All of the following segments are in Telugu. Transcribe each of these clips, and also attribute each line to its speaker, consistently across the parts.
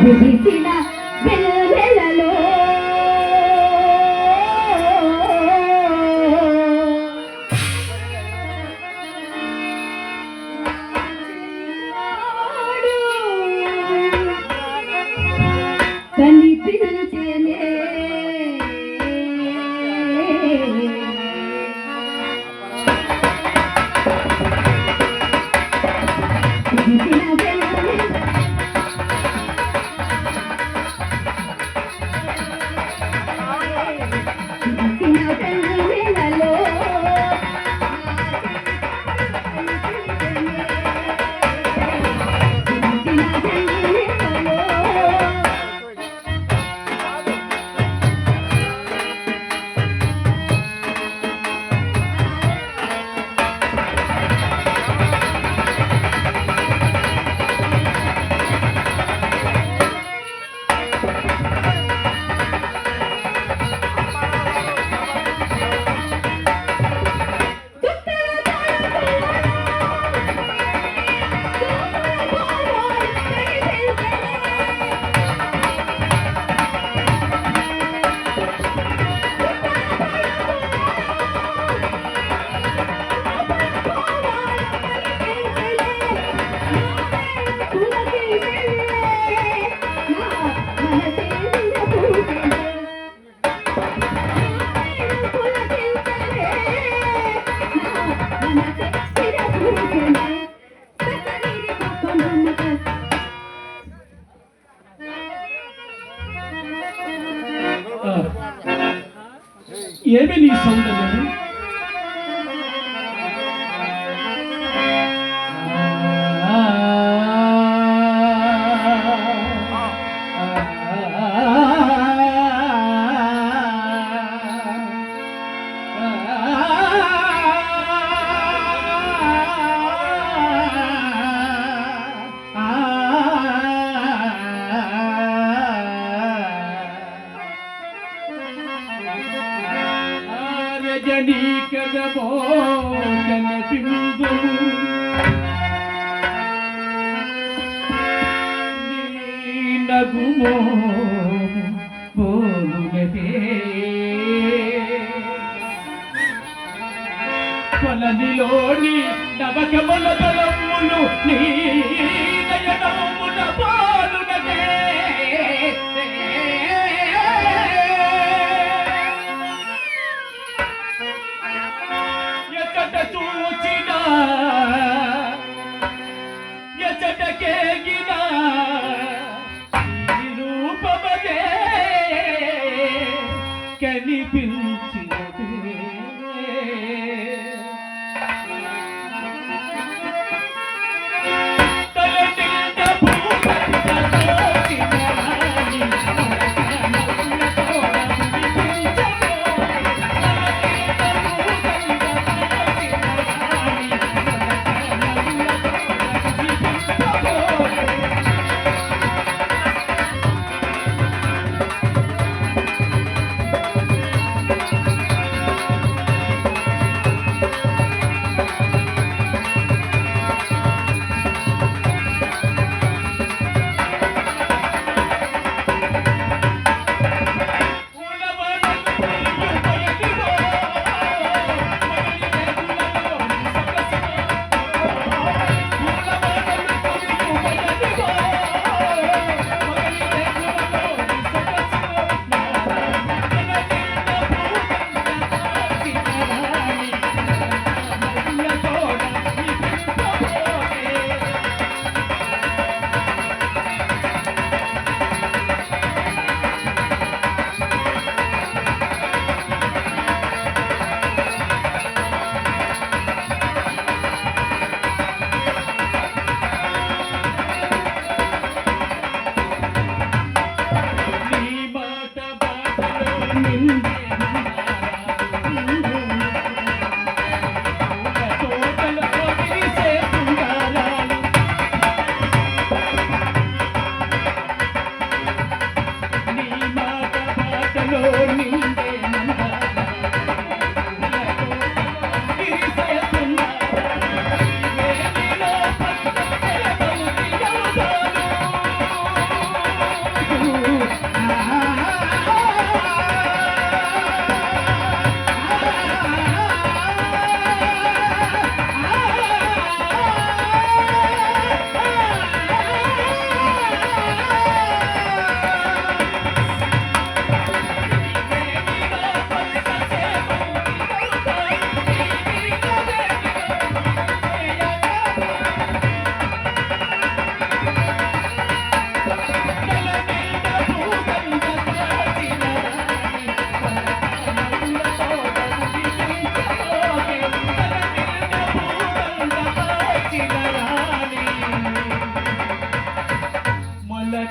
Speaker 1: విడిసిన వెన్నెలలో కనిపించేనే
Speaker 2: ఏమి నీ సౌందర్యం? రజనీకరమో జనబింబము నీ నగుమో పోలుగదే కొలనిలోని నవకమల బలములు నీ నయనమున పోలుగదే చూచినా ఎచటకేగినా రూపమదే కనిపించినదే తల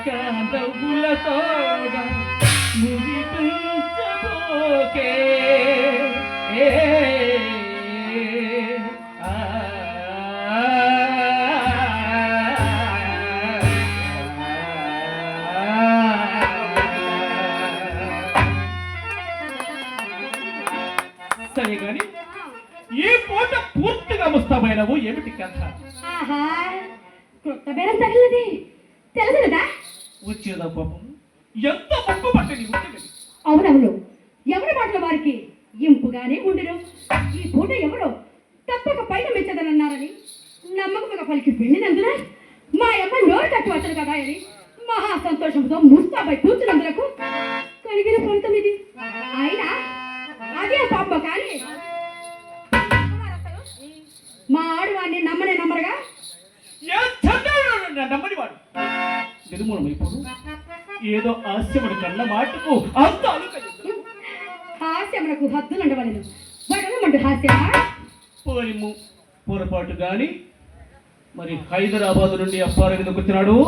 Speaker 2: నవ్వులతోడ మురిపించబోకే సరే గాని ఈ పూట పూర్తిగా ముస్తాబైనవు ఏమిటి కథ
Speaker 1: ఆహా కొత్త బేరం తగిలినది తెలుసు కదా
Speaker 2: వచ్చేదా పాపం ఎంత ముప్పు పట్టని ఉంటుంది
Speaker 1: అవునవును ఎవరి మాటల వారికి ఇంపుగానే ఉండరు ఈ పూట ఎవరో తప్పక పైన మెచ్చదనన్నారని నమ్మకముగా పలికి వెళ్ళినందున మా అమ్మ నోరు కట్టు వచ్చను కదా అని మహా సంతోషంతో ముస్తాబై కూర్చున్నందులకు కలిగిన ఫలితం ఇది అయినా అదే పాప కానీ మా ఆడవాడిని నమ్మనే నమ్మరుగా
Speaker 2: నమ్మని వాడు నిర్మూలమైపోడు ఏదో హాస్యముడు కన్న మాటకు అంత
Speaker 1: హాస్యమునకు హద్దులు ఉండవలను వడవమండు హాస్యమా
Speaker 2: పోలిము పొరపాటు గాని మరి హైదరాబాద్ నుండి అప్పారు ఎందుకు వచ్చినాడు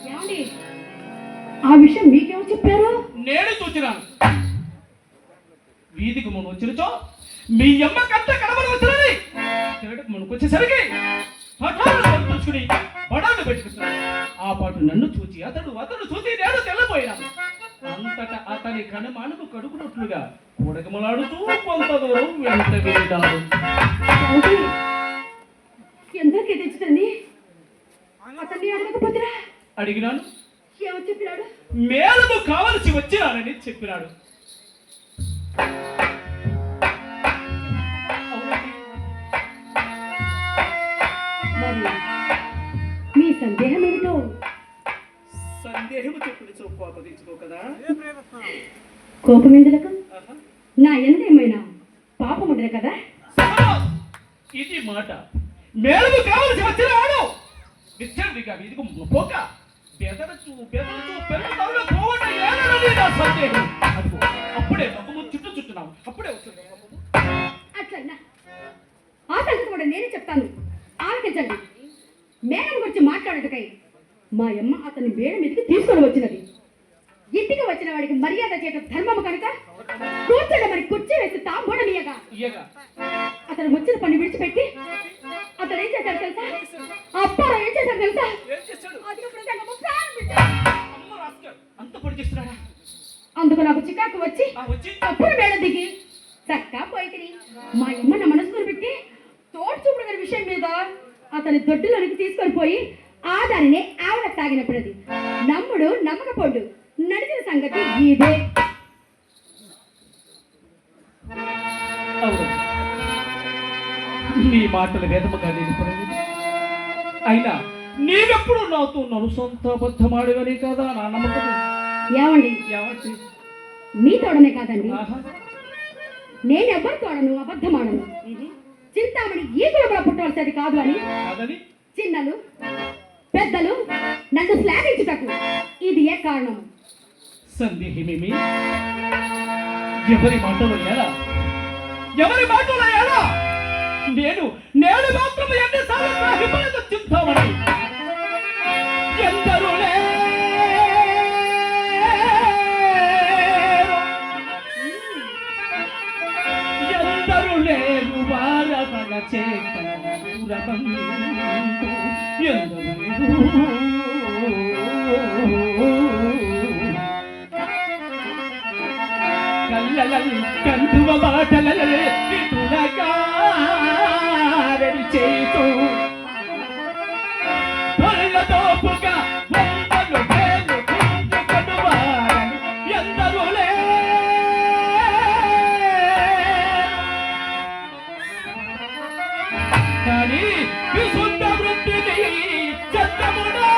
Speaker 1: ఏమండి ఆ విషయం మీకెవరు చెప్పారు
Speaker 2: నేను చూచినాను వీధికి మనం వచ్చినచో మీ అమ్మ కంట కడబడి వచ్చినది తిరగకు మనకు వచ్చేసరికి పఠాలు బడాలు పెట్టుకుంటున్నాడు ఆ పాటు నన్ను చూచి అతడు చూసి నేను తెల్లబోయినాను అంతటా అతని కనుమానుకు కడుకున్నట్లుగా కూడగమలాడుతూ కొంత దూరం వెంట వెళ్ళాడు
Speaker 1: ఎందరికీ తెచ్చుతుంది అతన్ని అడగకపోతురా
Speaker 2: అడిగినాను
Speaker 1: ఏమని చెప్పినాడు
Speaker 2: మేలకు కావలసి వచ్చినానని చెప్పినాడు
Speaker 1: మరి మీ సందేహం ఏమిటో
Speaker 2: సందేహము చెప్పుడు కోప తెచ్చుకో కదా
Speaker 1: కోపమెందులకు నా ఎందేమైనా పాపముండదు కదా
Speaker 2: ఇది మాట మేలకు కావలసి వచ్చినాడు విచ్చండిగా వీధికి పోక బెదరచు పెరుగుతావులో పోవడం ఏనని నా సందేహం అదిగో అప్పుడే పాపము చుట్టుచుట్టున్నావు అప్పుడే వచ్చింది
Speaker 1: అట్లన్నా ఆ సంగతి కూడా నేనే చెప్తాను ఆలకించండి మేడం గురించి మాట్లాడటకై మా అమ్మ అతన్ని మేడ మీదకి తీసుకొని వచ్చినది ఇంటికి వచ్చిన వాడికి మర్యాద చేయడం ధర్మము కనుక కూర్చోడం మరి కుర్చీ వేసి తాంబూడం ఇయ్యగా అతను వచ్చిన పని విడిచిపెట్టి అతను ఏం చేశాడు తెలుసా అప్పారా ఏం చేశాడు తెలుసా అందుకు నాకు చికాకు వచ్చి అప్పుడు మేడ దిగి చక్కా పోయి మా అమ్మ నా మనసుకుని పెట్టి తోడు చూపుడు గారి విషయం మీద అతని దొడ్డులోనికి తీసుకొని పోయి ఆ దానిని ఆవిడ తాగినప్పుడది నమ్ముడు నమ్మకపోడు నడిచిన సంగతి ఇదే
Speaker 2: నీ మాటలు వేదముగా నిలుపలేదు అయినా నీవెప్పుడు నాతో నన్ను సొంత అబద్ధమాడవని కదా నా నమ్మకం
Speaker 1: ఏమండి
Speaker 2: ఏమంటే
Speaker 1: మీ తోడనే కాదండి నేనెవ్వరి తోడను అబద్ధమాడను చింతామణి ఈ కులంలో పుట్టవలసేది కాదు అని చిన్నలు పెద్దలు నన్ను శ్లాఘించుటకు ఇది ఏ కారణం
Speaker 2: సందేహమేమి ఎవరి మాటలు ఎలా నేను మాత్రం ఎన్నిసార్లు చింతామణి ఎందరూ లేరు వారవల చేత కందువ మాటలగారని చేతూ పొల్లతోపుగా వందలు వేలు కుంటుకొనువారని ఎందరూ కానీ విశుద్ధ వృత్తిని చందముడా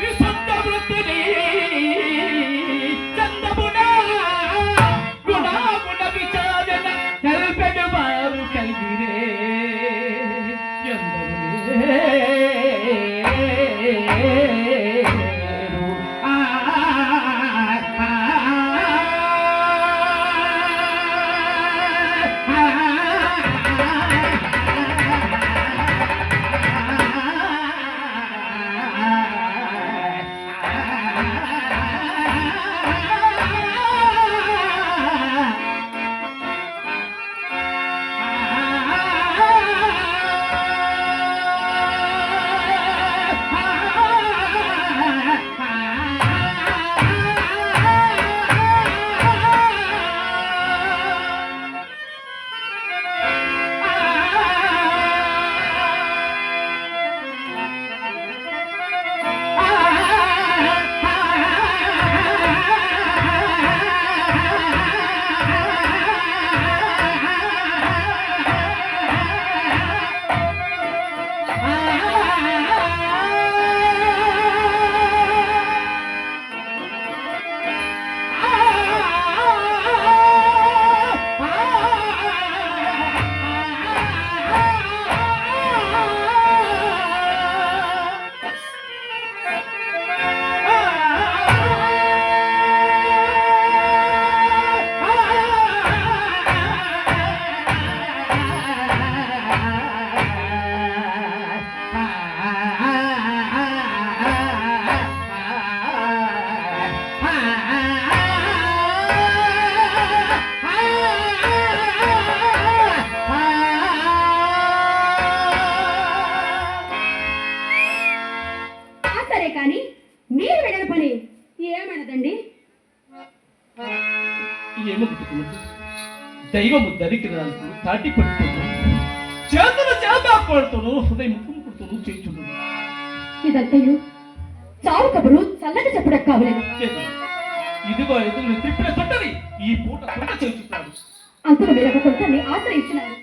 Speaker 2: విశుద్ధ వృత్తిని చందముడా గుణాగుణ విచారణ తెల్పెడు వారు కలిగిరే దైవము దరికిరాలకు తాటి పట్టుతూ చేతులు చేతాడుతూను హృదయం ముక్కుముకుడుతూను చేయించుండు.
Speaker 1: ఇదంతయు చావు కబురు చల్లగా చెప్పడం కావలేదు.
Speaker 2: ఇదిగో ఎదురు తిప్పిన తొట్టని ఈ పూట తొట్ట చేయించున్నాడు.
Speaker 1: అంతకు మీరు ఒక కొంటాన్ని ఆశ్రయించినారు.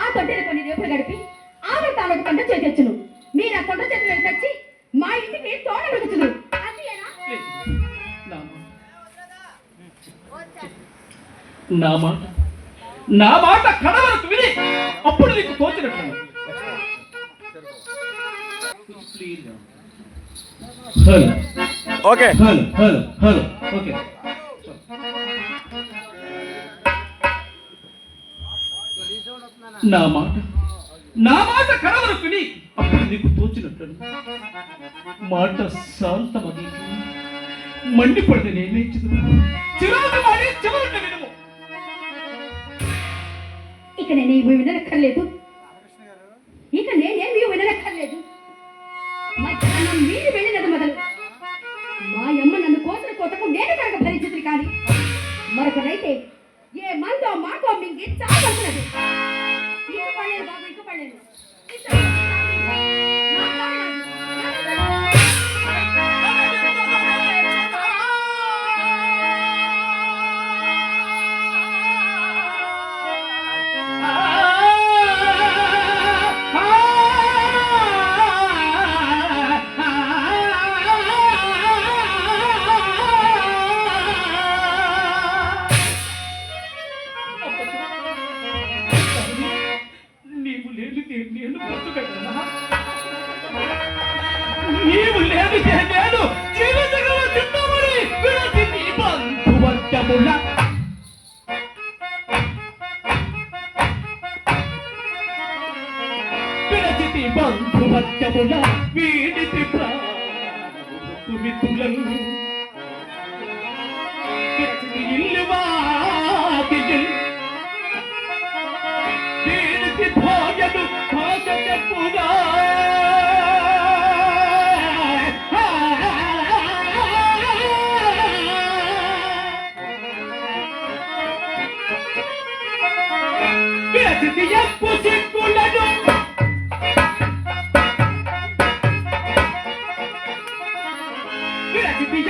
Speaker 1: ఆ తొట్టెని కొన్ని రేపులు గడిపి ఆమె తాను కొండ చేతెచ్చును. మీరు ఆ కొండ చేతులు తెచ్చి మా ఇంటికి తోట వెలుగుచును. అంతేనా?
Speaker 2: నా మాట కడవరకు విని అప్పుడు నీకు తోచినట్లు. Hello
Speaker 3: okay
Speaker 2: hello hello hello okay. నా మాట కడవరకు విని అప్పుడు నీకు తోచినట్లు. మాట శాంతమది మండిపడితే నేనేంచుదు చిరాకు మాడి చివరికి వినుము.
Speaker 1: ఇక నేనేమి వినక్కర్లేదు. ఇక నేనేమి వినక్కర్లేదు. మధ్యాహ్నం మీరు వెళ్ళినది మొదలు మా అమ్మ నన్ను కోసిన కోతకు నేను కనుక భరించింది కానీ మరొకరైతే ఏ మందో మాకో మింగి చావబడుతున్నది. ఇక పడలేదు బాబు, ఇక పడలేదు.
Speaker 2: నీవు లేనిదే నేను జీవితగల చిత్తమని విడచితి బంధువర్గముల. విడచితి బంధువర్గముల వీడితి ప్రామితులను. విడచితి ఇల్లువాకిల్ వీడితి భోజను భాష చెప్పుగా. ఎక్కు సిక్కులను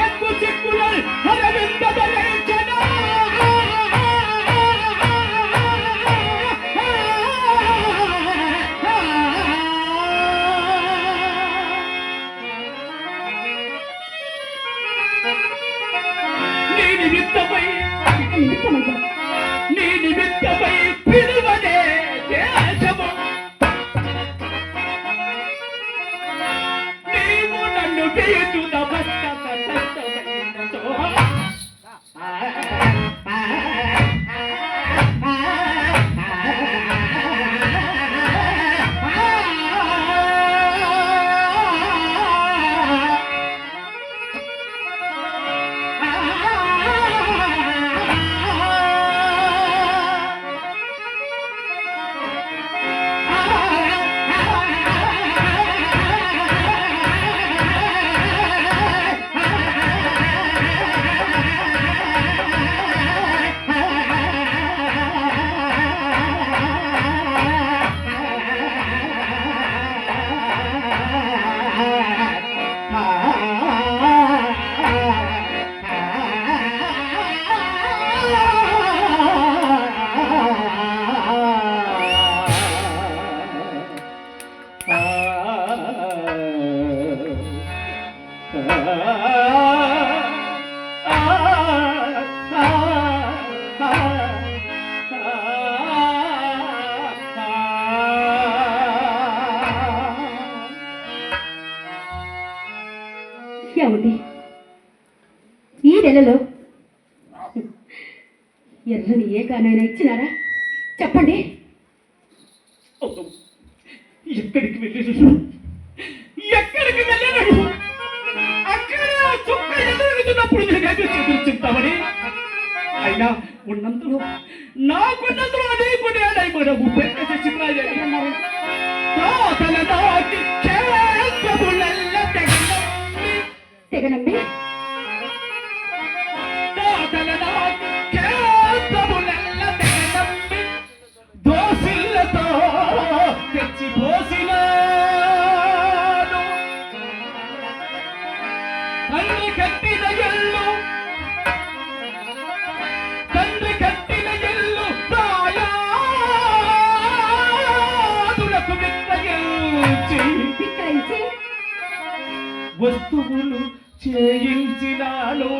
Speaker 2: ఎక్కు సిక్కులను అరవిందరించన. నీ నిమిత్తమై పిలువనే దేశము. నీవు నన్ను చేయుచున్న
Speaker 1: ఏమండి ఈ నెలలో ఎర్రని ఏ కానైనా ఇచ్చినారా చెప్పండి.
Speaker 2: ఎక్కడికి వెళ్ళాడు అక్కడ చుక్క ఎదురుగుతున్నప్పుడు నేను ఎదుర్కొంటామని. అయినా ఉన్నంతలో నాకున్నంతలో నీకు నేనై మనము పెద్ద చిత్రాన్ని
Speaker 1: తెగనమ్మి
Speaker 2: నాకు విక్రయించి
Speaker 1: విక్రయించి
Speaker 2: వస్తువులు చేయించినాను.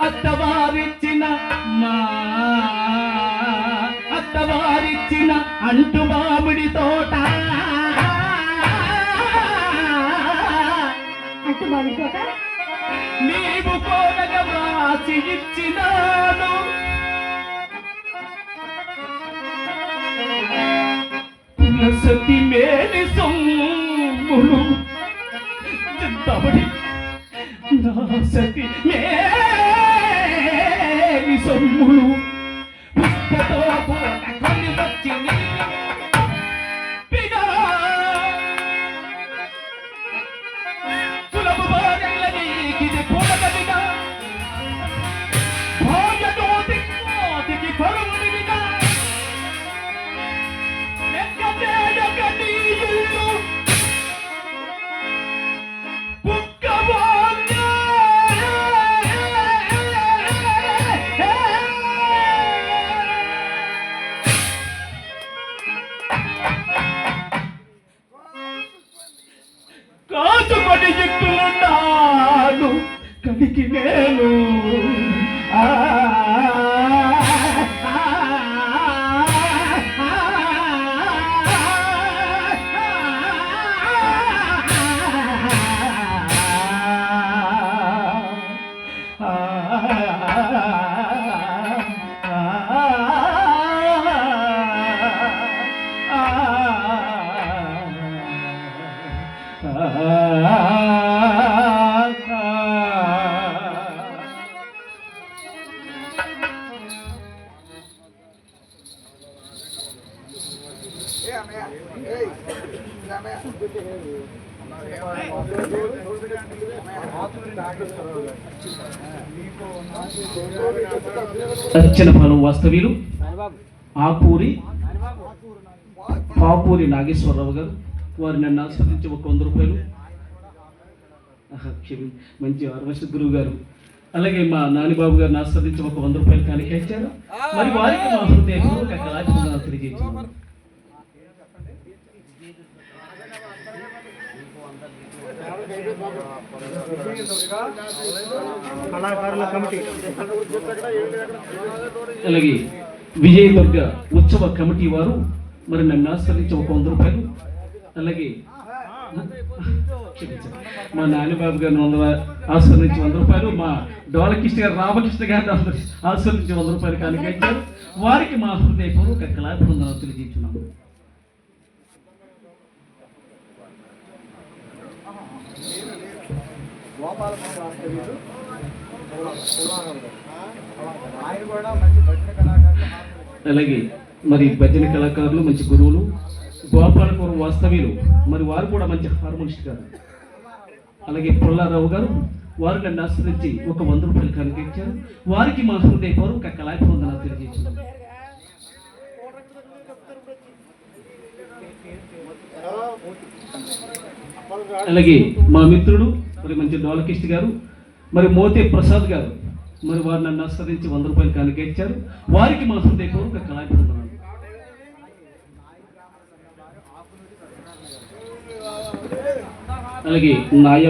Speaker 2: అత్తవారిచ్చిన అంటు మామిడి తోట నీవు కోరగా వ్రాసి ఇచ్చినాను. సతి మేని సొమ్ములు చింతబడి నా సతి మేని సొమ్ములు పుష్పతో పూట కొని వచ్చి సులభ భార్యలకి పూడగదిగా భార్యతోటికి పరువునిగా కాచుకొని చెట్టున్నాను కడికి నేను దక్షిణ ఫలం వాస్తవ్యులు పాపూరి నాగేశ్వరరావు గారు వారు నన్ను ఆస్వాదించి ఒక 100 రూపాయలు. మంచి ఆర్వశ గురువు గారు అలాగే మా నానిబాబు గారిని ఆస్వాదించి ఒక 100 రూపాయలు కానికేచ్చారు. మరి వారికి మా హృదయపూర్వక కళాభివందనాలు తెలియజేస్తున్నాను. అలాగే విజయదుర్గ ఉత్సవ కమిటీ వారు మరి నన్ను ఆస్వాదించి ఒక 100 రూపాయలు. అలాగే మా నానిబాబు గారిని ఆస్వాదించి 100 రూపాయలు. మా డోలకృష్ణ గారు రామకృష్ణ గారిని ఆస్వాదించి 100 రూపాయలు కానికేచ్చారు. వారికి మా హృదయపూర్వక కళాభివందనాలు తెలియజేస్తున్నాము. అలాగే మరి భజన కళాకారులు మంచి గురువులు గోపాలపురం వాస్తవ్యులు మరి వారు కూడా మంచి హార్మోనిస్ట్ గారు. అలాగే పుల్లారావు గారు వారు నన్ను ఆశ్రయించి ఒక 100 రూపాయలు కానికేచ్చారు. వారికి మా హృదయపూర్వక కళాభివందనాలు తెలియజేస్తున్నాను. అలాగే మా మిత్రుడు మరి మంచి డోలకృష్ణ గారు మరి మోతే ప్రసాద్ గారు మరి వారు నన్ను ఆస్వాదించి 100 రూపాయలు కానికేచ్చారు. వారికి మా హృదయపూర్వక కళాభివందనాలు. అలాగే నాయ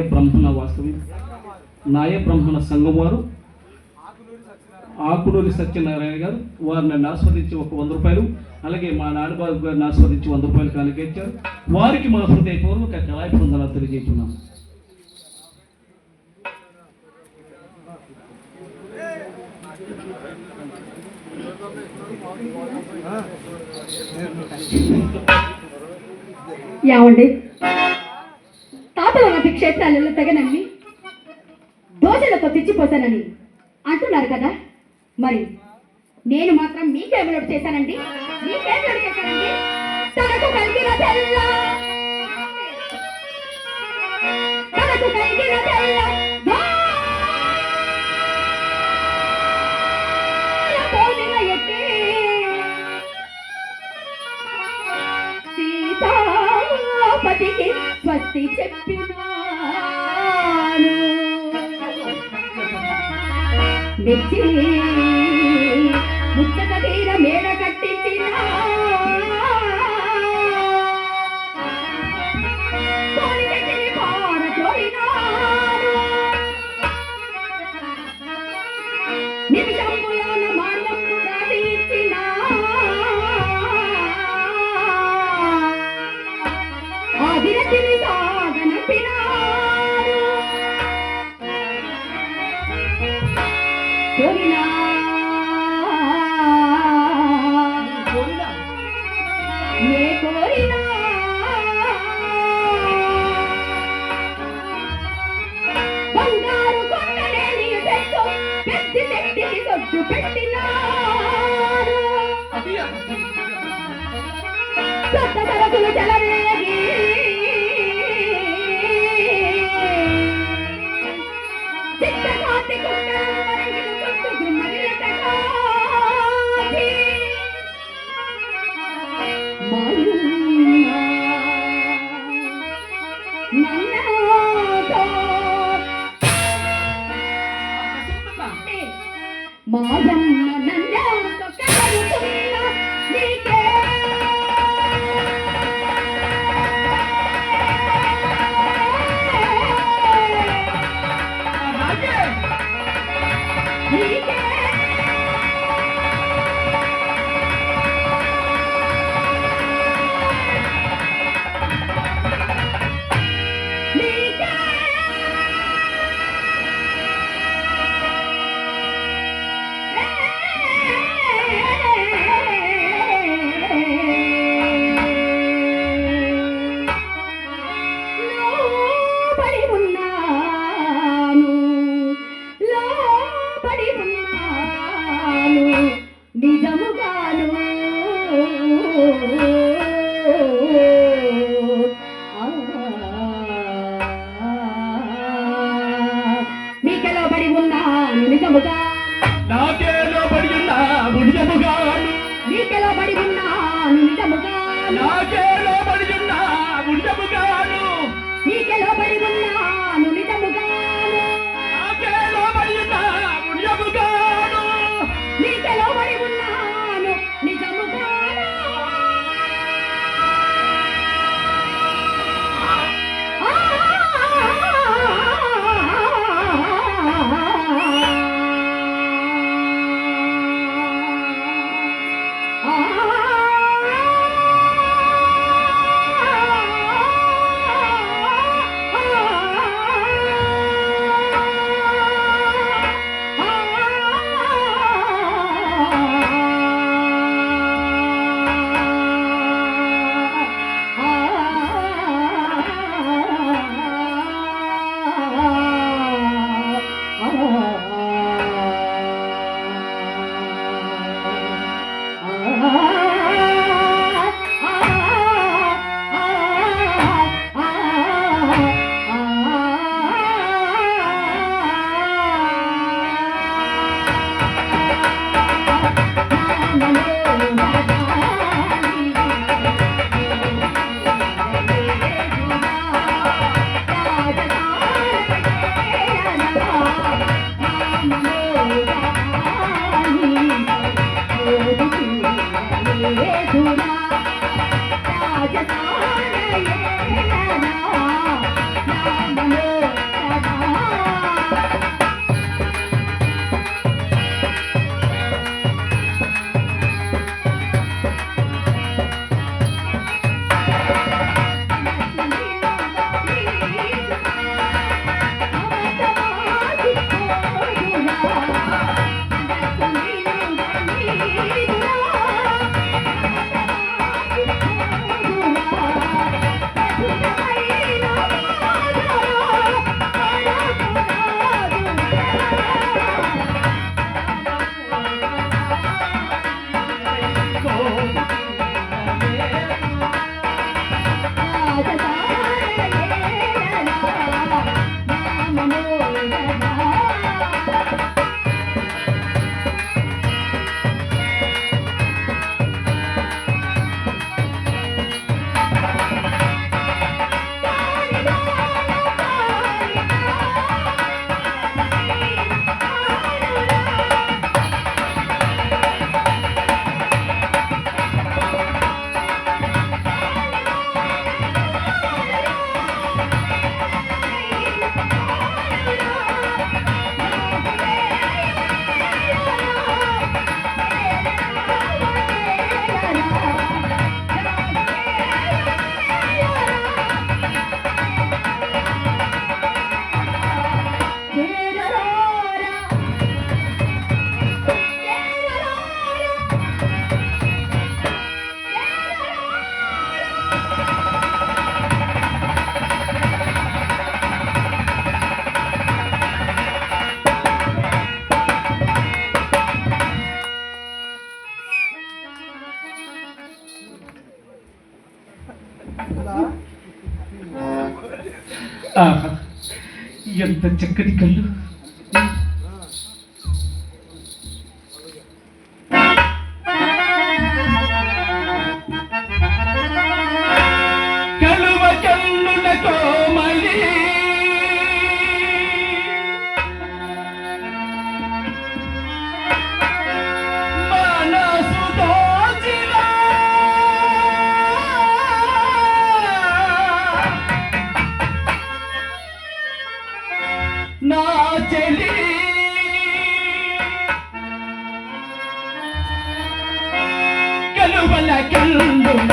Speaker 2: బ్రహ్మణ వాస్తవ్యం నాయ బ్రహ్మణ సంఘం వారు ఆకునూరి సత్యనారాయణ గారు వారు నన్ను ఆస్వాదించి ఒక 100 రూపాయలు. అలాగే మా నాన్నబాబు గారిని ఆస్వాదించి 100 రూపాయలు కానికేచ్చారు. వారికి మా హృదయపూర్వక కళాభివందనాలు తెలియజేస్తున్నాము.
Speaker 1: ఏమండి తాతల నది క్షేత్రాలలో తెగనమ్మి దోజలతో తెచ్చిపోతానని అంటున్నారు కదా. మరి నేను మాత్రం మీకేమలోడు చేశానండి. తనకు కలిగిన తెల్ల సీతాపతికి స్వస్తి చెప్పినాను. మెచ్చి ముచ్చట తీర మీకెలో పడి ఉన్నాను నిజముగా
Speaker 2: నాకేలో పడి ఉన్నావు నిజముగాను
Speaker 1: మీకెలో పడి ఉన్నాను నిజముగా
Speaker 2: నాకేలో పడి ఉన్నావు నిజముగాను
Speaker 1: మీకెలో పడి ఉన్నాను నిజముగాను
Speaker 2: నాకేలో పడి ఉన్నావు నిజముగాను
Speaker 1: మీకెలో పడి ఉన్నాను నిజముగాను
Speaker 2: ఆహా ఎంత చక్కటి కళ్ళు కలువ కన్నులతో మళ్ళీ మనసు దోచిన నా చెలి కలువల కన్నుల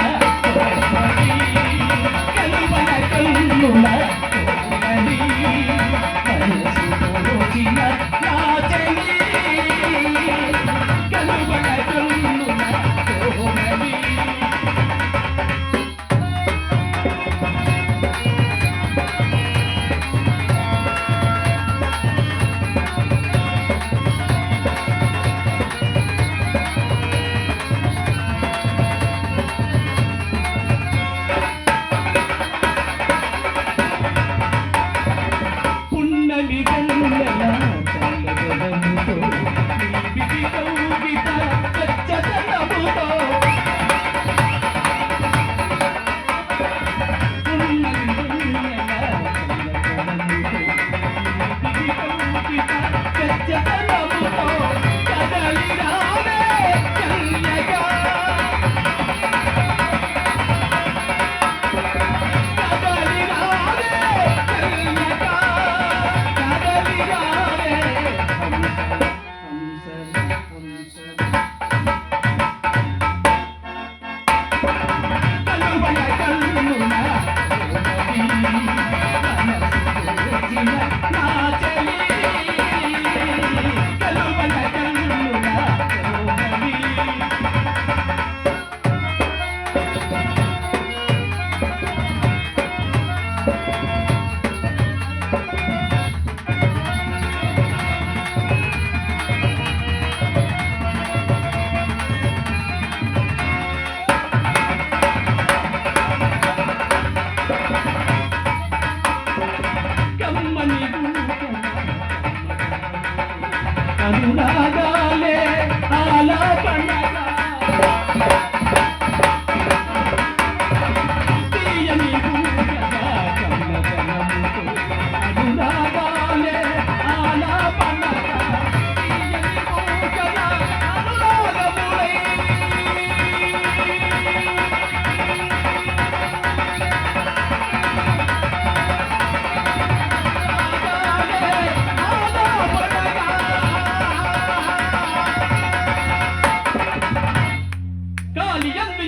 Speaker 2: కలువల కన్నుల మనసు దోచిన నా చెలి కలువల కన్నుల కోమలి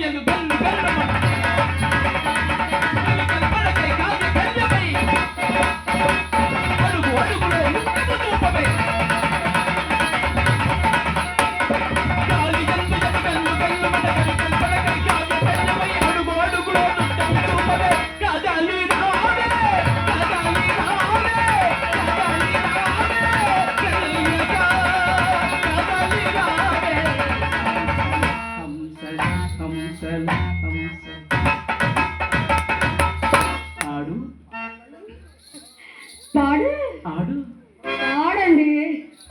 Speaker 2: ఎందు గల్లు గల్లమన కల్పనకై కావ్య కన్యమై అడుగు అడుగులో ముక్కను చూపవే గాలి ఎందు గల్లు గల్లమన కల్పనకై కావ్య కన్యమై అడుగు అడుగులో ముక్కను చూపవే కాదాలి రావే కాదాలి రావే కాదాలి రావే కన్యకా కాదాలి రావే హంసల హంసల హంసల ఆడు
Speaker 1: పాడు
Speaker 2: ఆడు
Speaker 1: పాడండి.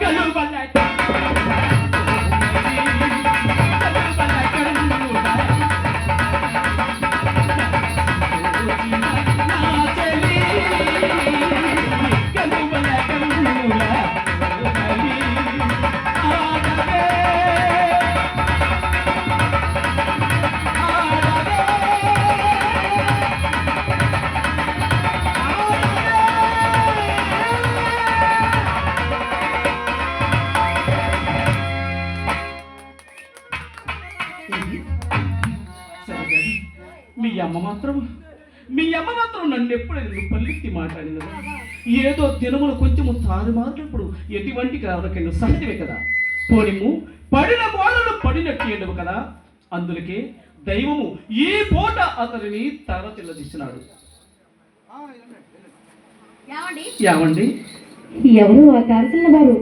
Speaker 2: కలువల కలువల కన్నుల నా చెలి కలువల కన్నుల కలి ఆడవే మీ అమ్మ మాత్రం నన్ను ఎప్పుడైనా పల్లెత్తి మాట్లాడినదా ఏదో దినములు కొంచెము తారుమారునప్పుడు ఎటువంటి కావరకెళ్ళు సహజమే కదా పోనిము పడిన గోడలు పడినట్టు ఎండవు కదా అందులకే దైవము ఈ పూట అతనిని తారచిల్లదీసినాడు. ఏమండి
Speaker 1: ఎవరు ఆ కాల్సిన వారు?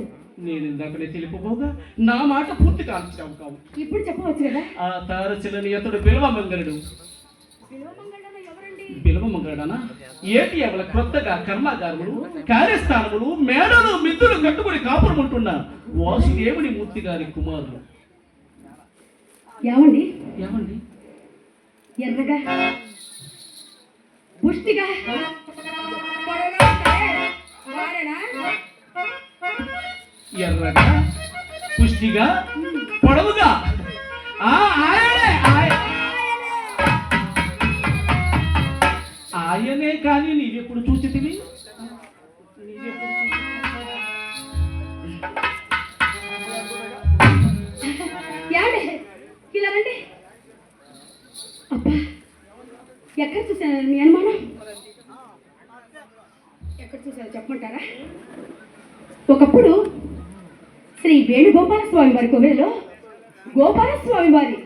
Speaker 2: నేను ఇందాకనే తెలుపుకోగా నా మాట పూర్తి కాల్చావు కావు.
Speaker 1: ఇప్పుడు చెప్పవచ్చు కదా.
Speaker 2: ఆ తారచిల్లని అతడు బిల్వమంగళుడు. బిల్వమంగళనా ఏటి అవల క్రొత్తగా కర్మాగారములు కార్యస్థానములు మేడలు మిద్దులు కట్టుకుని కాపురం ఉంటున్న వాసుదేవుని మూర్తి గారి కుమారులు.
Speaker 1: ఏమండి
Speaker 2: ఏమండి
Speaker 1: ఎర్రగా పుష్టిగా
Speaker 2: ఎర్రగా పుష్టిగా పొడవుగా ఆయనే కానీ నీవెప్పుడు చూచితివి?
Speaker 1: ఇలా రండి. అబ్బా ఎక్కడ చూసాను మీ అనుమానం? ఎక్కడ చూసారో చెప్పమంటారా? ఒకప్పుడు శ్రీ వేణుగోపాలస్వామి వారి కోవెలలో గోపాలస్వామి వారి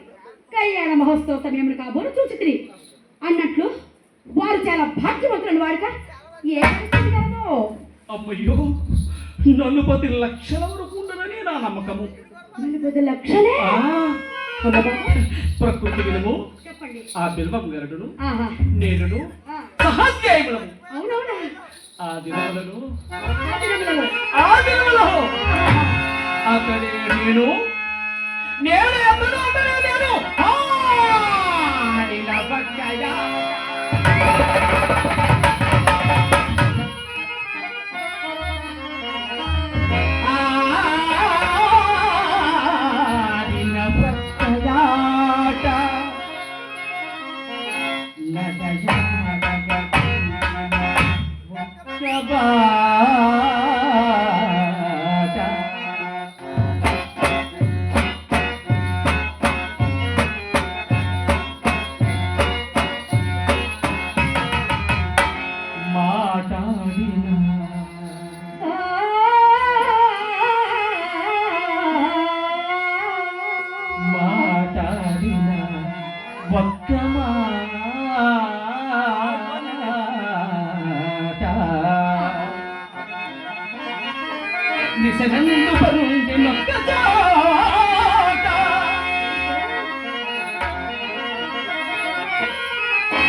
Speaker 1: కళ్యాణ మహోత్సవ సమయంలో కాబోలు చూచితిరి అన్నట్లు వారు చాలా భాగ్యవంతులను వాడుక ఏ పరిస్థితి కలదో.
Speaker 2: అమ్మయ్యో 40 లక్షల వరకు ఉండదని నా నమ్మకము.
Speaker 1: 40 లక్షలే?
Speaker 2: ప్రకృతి విలుము
Speaker 1: చెప్పండి.
Speaker 2: ఆ బిల్వం గరుడును
Speaker 1: ఆహా
Speaker 2: నేనును సహాధ్యాయములము.
Speaker 1: అవునవునా?
Speaker 2: ఆ దినములను
Speaker 1: ఆ దినములో
Speaker 2: అతడే నేను నేను అతడు అతడే నేను నిసగందు పరుండి నొక్క చాట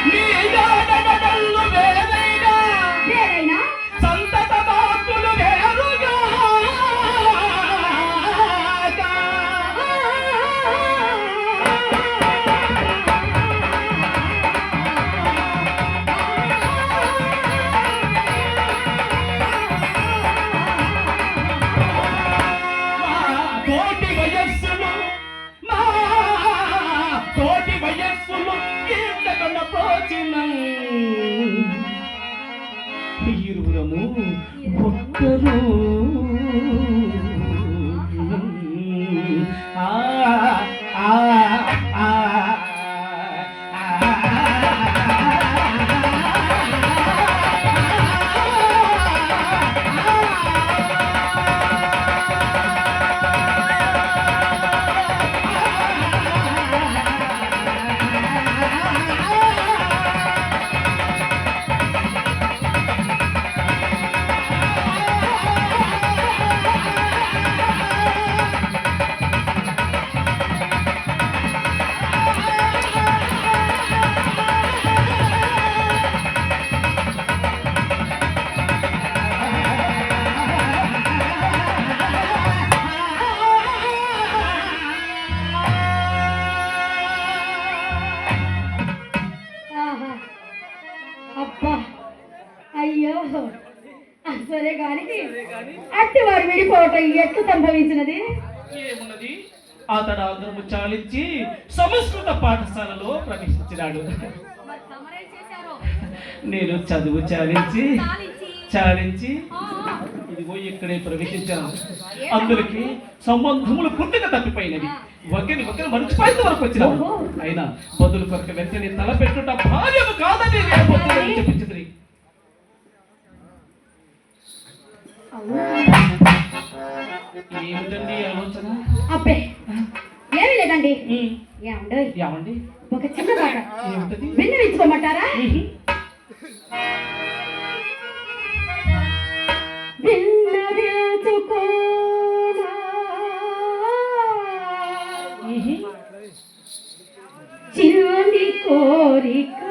Speaker 2: నీ జాడగడల్లు వేరైనా సంతత బాకులు వేరుగా ఇరువురము ఒక్కరు
Speaker 1: అట్టి వారు విడిపోవటం ఎట్లు సంభవించినది?
Speaker 2: ఏమున్నది, అతడు అందరము చాలించి సంస్కృత పాఠశాలలో ప్రవేశించినాడు. నేను చదువు చాలించి ఇదిగో ఇక్కడే ప్రవేశించాను. అందరికి సంబంధములు పూర్తిగా తప్పిపోయినవి. ఒకరిని మరిచిపోయేంత వరకు వచ్చినాము. అయినా బదులు కొరకు వెంటనే తలపెట్టుట భార్యము కాదని చెప్పించింది. ఏమిటండి ఆలోచన?
Speaker 1: అబ్బే ఏమి లేదండి.
Speaker 2: ఏమండి
Speaker 1: ఒక చిన్న పాట
Speaker 2: ఏమిటది?
Speaker 1: విన్నవించుకోమంటారా? చిరుని కోరిక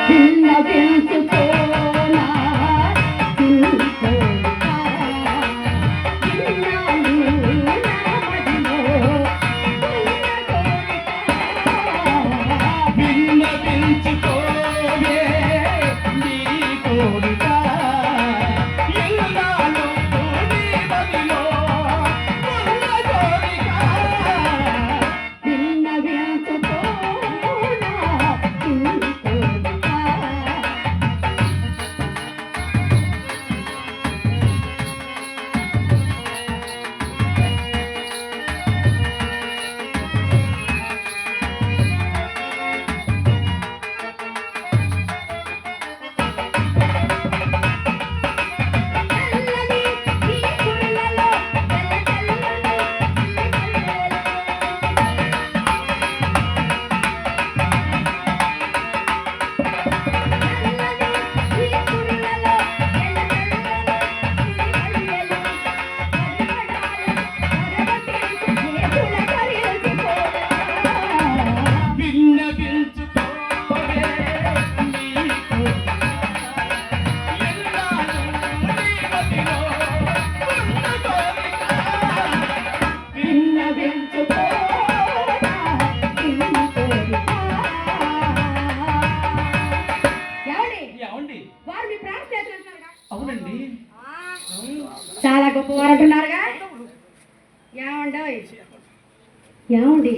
Speaker 1: విన్నవించుకోనా
Speaker 2: అవునండి,
Speaker 1: చాలా గొప్పవారు అంటున్నారుగా. ఏమండి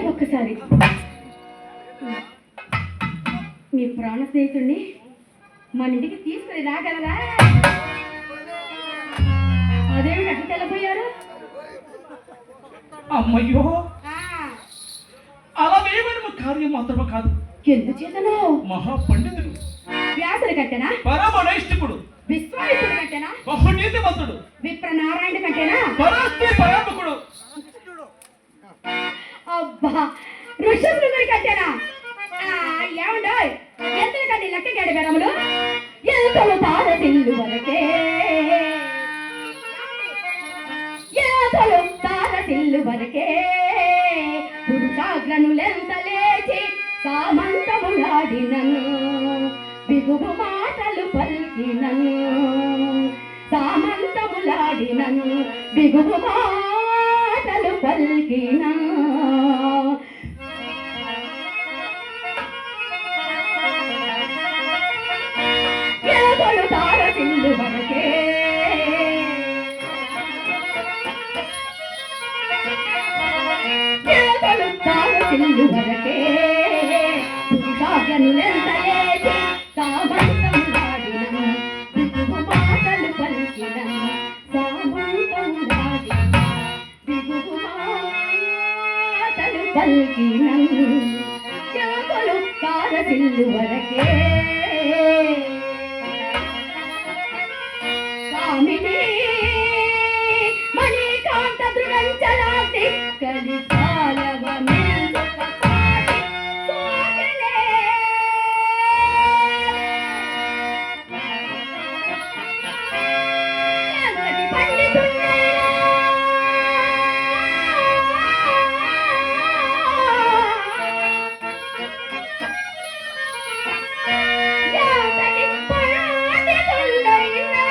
Speaker 1: ఒక్కసారి మీ ప్రాణ స్నేహితుడిని మన ఇంటికి తీసుకుని రాగలరా? అదేమి అట్లా తెల్లపోయారు?
Speaker 2: అమ్మయ్యో, అలా వేయమని కార్యం మాత్రమే కాదు.
Speaker 1: ఎందుచేతను?
Speaker 2: మహాపండితుడు
Speaker 1: వ్యాసుడి కంటేనా?
Speaker 2: పరమనైష్ఠికుడు
Speaker 1: విశ్వామిత్రుడి కంటేనా?
Speaker 2: బహునీతిమంతుడు
Speaker 1: విప్రనారాయణ కంటేనా?
Speaker 2: పరాస్తి పరాత్మకుడు.
Speaker 1: అబ్బా, ఋషభృంగుడి కంటేనా? ఏమండో ఎంతకండి లెక్క గడిపెరములు ఎంతలు తారసిల్లు వరకే, ఎంతలు తారసిల్లు వరకే పురుషాగ్రనులెంత లేచి సామంతములాడినను, బిగుబు మాటలు పలికినను, సామంతములాడినను, బిగుబు మాటలు పలికినను. ఎంతలు తారసిల్లు వరకే, ఎంతలు తారసిల్లు వరకే పురుషాగ్రనులెంత లేచి సామంతములాడినను, బిగుబు మాటలు పలికినను, సామంతములాడినను, బిగుబు మాటలు పలికినను. ఎంతలు తారసిల్లు వరకే స్వామిని మణికాంత దృఢంచలాసి కలికాలవ మేలుక పాటి సోగలే. ఎంతటి పండితుడైనా ఎంతటి పండితుడైనా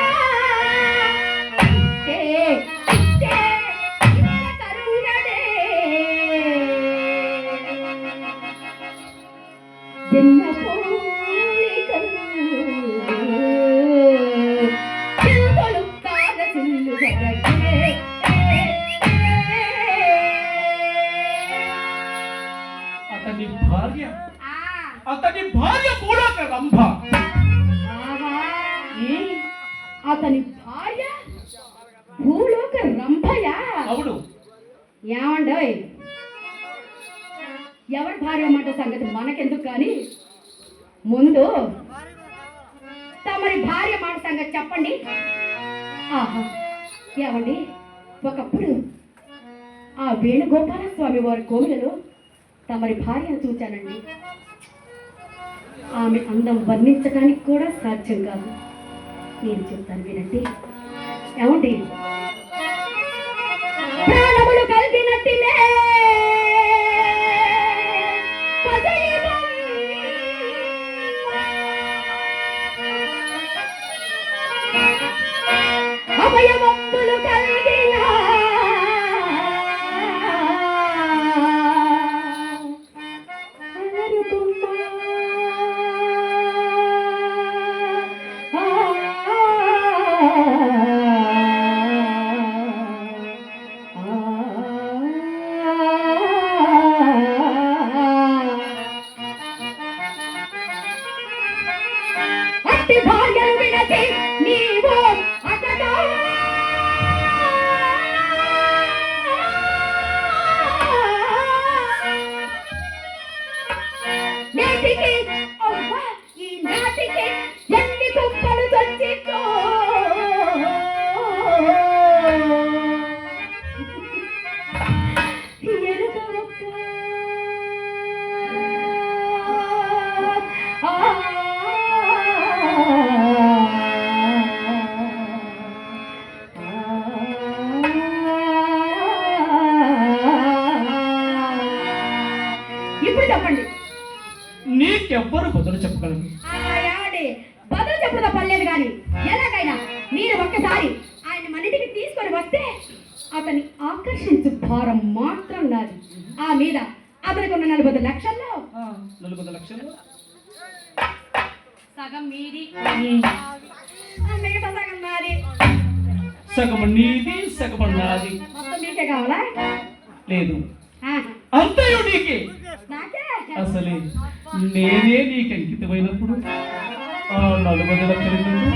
Speaker 1: చిన్న పోలికలు చింతలు కాద చిల్లు
Speaker 2: అతని భార్య భూలోక రంభ.
Speaker 1: అతని భార్య భూలోక రంభయా?
Speaker 2: అవును.
Speaker 1: ఏమండోయ్, ఎవరి భార్య మాట సంగతి మనకెందుకు కానీ ముందు తమరి భార్య మాట సంగతి చెప్పండి. ఆహా, ఏమండి, ఒకప్పుడు ఆ వేణుగోపాల స్వామి వారి కోవిలలో తమరి భార్యను చూచానండి. ఆమె అందం వర్ణించడానికి కూడా సాధ్యం కాదు. నేను చెప్తాను వినండి. ఏమండి, ప్రాణములు కలిగినట్టినే అవయవములు కలిగిన అట్టి భార్యను వినచి నీవు అతడు నేటికి అవ్వ ఈ నాటికి ఎన్ని కుప్పలు చచ్చితో ఇప్పుడు చెప్పండి,
Speaker 2: నీకెవ్వరు బదులు చెప్పగలరు?
Speaker 1: ఏమండి, బదులు చెప్పడం పర్లేదు కానీ ఎలాగైనా మీరు ఒక్కసారి ఆయన మన ఇంటికి తీసుకొని వస్తే అతన్ని ఆకర్షించు భారం మాత్రం నాది. ఆ మీద అతనికి ఉన్న 40 లక్షల్లో
Speaker 2: 40 లక్షలు
Speaker 1: సగం మీది, మిగతా సగం నాది.
Speaker 2: సగం నీది, సగం నాది.
Speaker 1: మొత్తం మీకే కావాలా?
Speaker 2: లేదు,
Speaker 1: ఆహా,
Speaker 2: అంతయు నీకే.
Speaker 1: నాకే.
Speaker 2: అసలే నేనే నీకు అంకితమైనప్పుడు ఆ 40 లక్షలు ఎందుకు?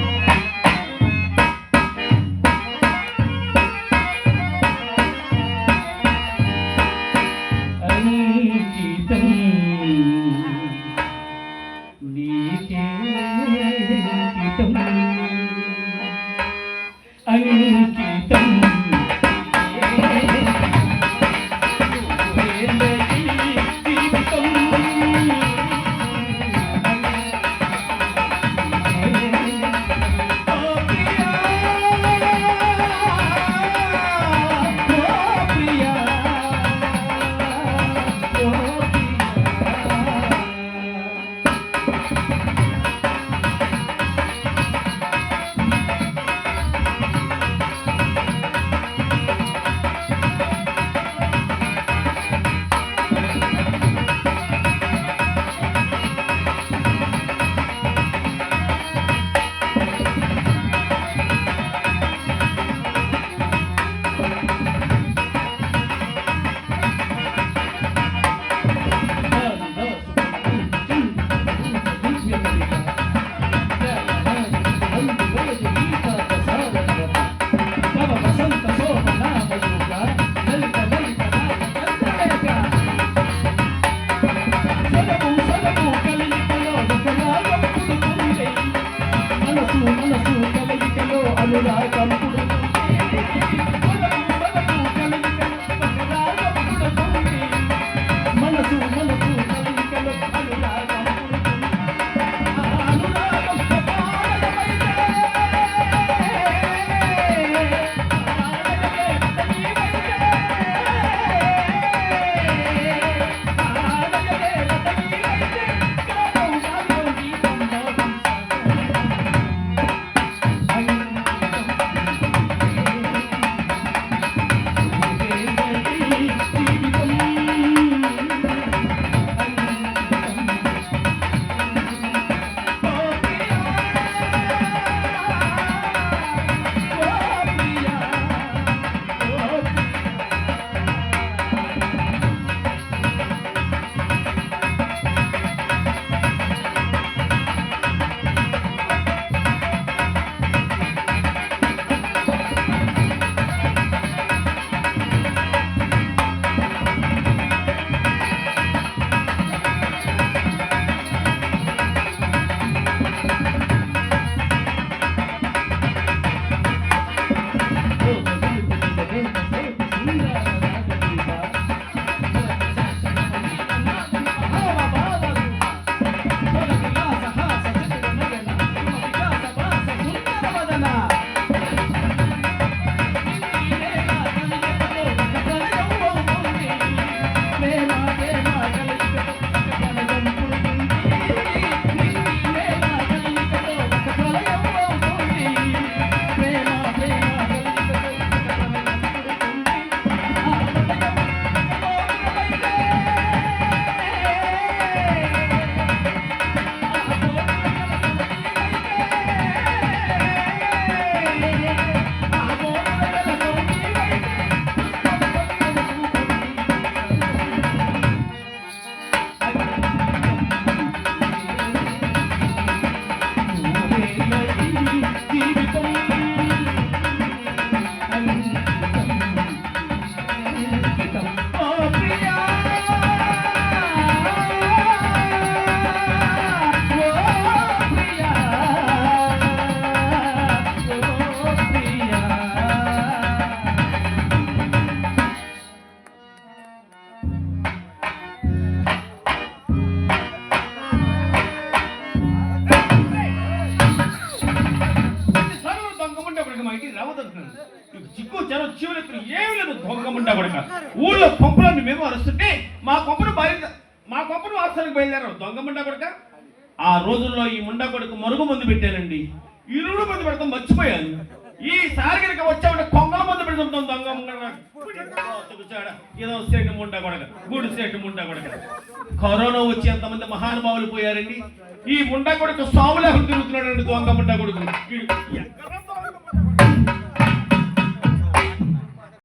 Speaker 2: అంకితం నీకే అంకితం, అంకితం జనం చివరికి ఏమి లేదు దొంగ ముండా కొడక. ఊళ్ళో కొంపలన్నీ మేము అరుస్తుంటే మా కొంపను వాస్తవానికి బయలుదేరారు దొంగ ముండా కొడక. ఆ రోజుల్లో ఈ ముండా కొడుకు మరుగు మందు పెట్టానండి, 20 మంది పెడతాం మర్చిపోయాను. ఈసారి కనుక వచ్చామంటే కొంగల మందు పెడుతుంటాం దొంగ చూసాడా ఏదో సేటు ముండా కొడక, గూడు సేటు ముండా కొడక. కరోనా వచ్చి ఎంతమంది మహానుభావులు పోయారండి. ఈ ముండా కొడుకు సాము లేకుండా తిరుగుతున్నాడండి దొంగ ముండా కొడుకు.